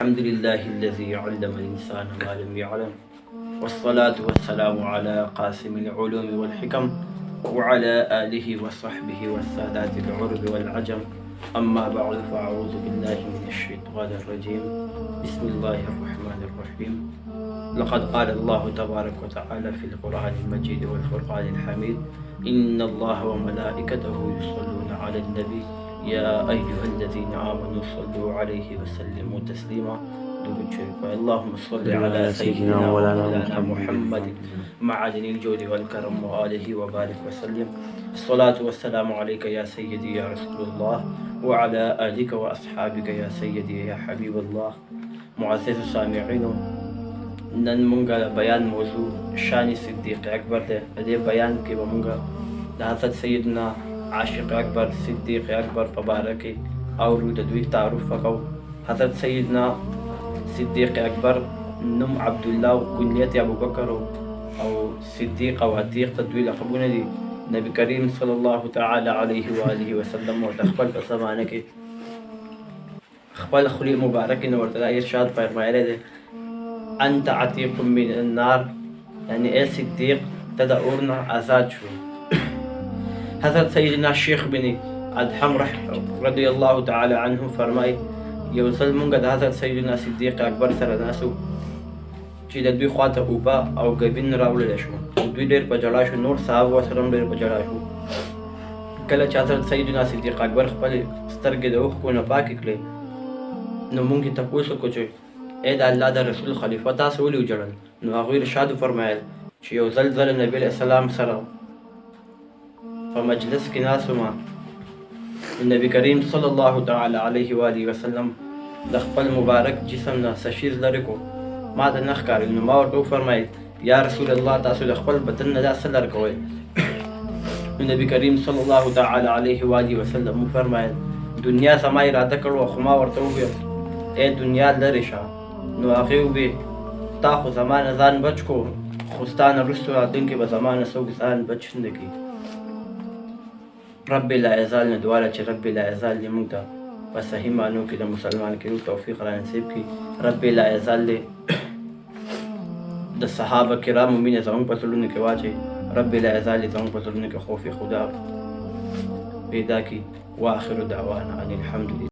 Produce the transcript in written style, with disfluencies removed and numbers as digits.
الحمد لله الذي علم الإنسان ما لم يعلم، والصلاة والسلام على قاسم العلوم والحكم وعلى آله وصحبه والسادات العرب والعجم. أما بعد فأعوذ بالله من الشيطان الرجيم. بسم الله الرحمن الرحيم. لقد قال الله تبارك وتعالى في القرآن المجيد والفرقان الحميد: إن الله وملائكته يصلون على النبي يا أيها الذين آمنوا صلوا عليه وسلموا تسليما. اللهم صل على سيدنا مولانا محمد معدن الجود والكرم وآله وبارك وسلم. الصلاة والسلام عليك يا سيدي يا رسول الله وعلى آلك وأصحابك يا سيدي يا حبيب الله. معزز السامعين، نن مونږه بیان موضوع شان صدیق اکبر ده. دې بیان کې به مونږه د حضرت سیدنا عاشق اکبر صدیق اکبر په باره کې اورو، د دوی تعارف وکړو. حضرت سیدنا صدیق اکبر نوم عبدالله او کنیت ابوبکر او صدیق او عتیق ته دوی لقبونه دي. نبی کریم صلی الله تعالی علیه و آله وسلم ورته خپل په زمانه کې خپل خولې مبارکې نه ورته ارشاد فرمایلی دی: انت عتیق من النار، یعنی ای صدیق ته د اور نه آزاد شو. حضرت سیدنا شیخ بن ادهم رضی الله تعالی عنه فرمای: یو ځل مونږ د حضرت سیدنا صدیق اکبر سره ناسو چې د دوی خواته اوبه او ګبین راوړلی شو او دوی ډېر په ژړا شو. نور صحابه ورسره هم ډېر په ژړا شو. کله چې حضرت سیدنا صدیق اکبر خپلې سترګې د اوښکو نه پاکې کړې نو مونږ یې تپوس وکړو چې ای د الله د رسول خلیفه تاسو ولې وژړل؟ نو هغوی ارشاد وفرمایل چې یو ځل نبي علیه السلام سره په مجلس کې ناست وم، نبی کریم صلی الله تعالی علیه و آله وسلم د خپل مبارک جسم نه څه شیز لرې کو، ما ته نه ښکارېد. نو ما ورته وفرمایل یا رسول الله تاسو د خپل بدن نه دا څه لرې کوئ؟ نو نبی کریم صلی الله تعالی علیه و آله وسلم وفرمایل دنیا زما اراده کړو، خو ما ورته وویل ای دنیا لرې شه. نو هغې وویل تا خو زما نه ځان بچ کو، خو ستا نه وروسته راتلونکي به زما نه څوک ځان بچ نه کړي. رب لا یزال نه دعا ده چې رب لا یزال دې موږ ته په صحیح معنو کې د مسلمان کېدو توفیق را نصیب کړي. رب لا یزال دې د صحابه کرامو مینه زموږ په زړونو کې واچوي. رب لا یزال دې زموږ په زړونو کې خوف خدا پیدا کړي. واخر دعوانا ان الحمد لله.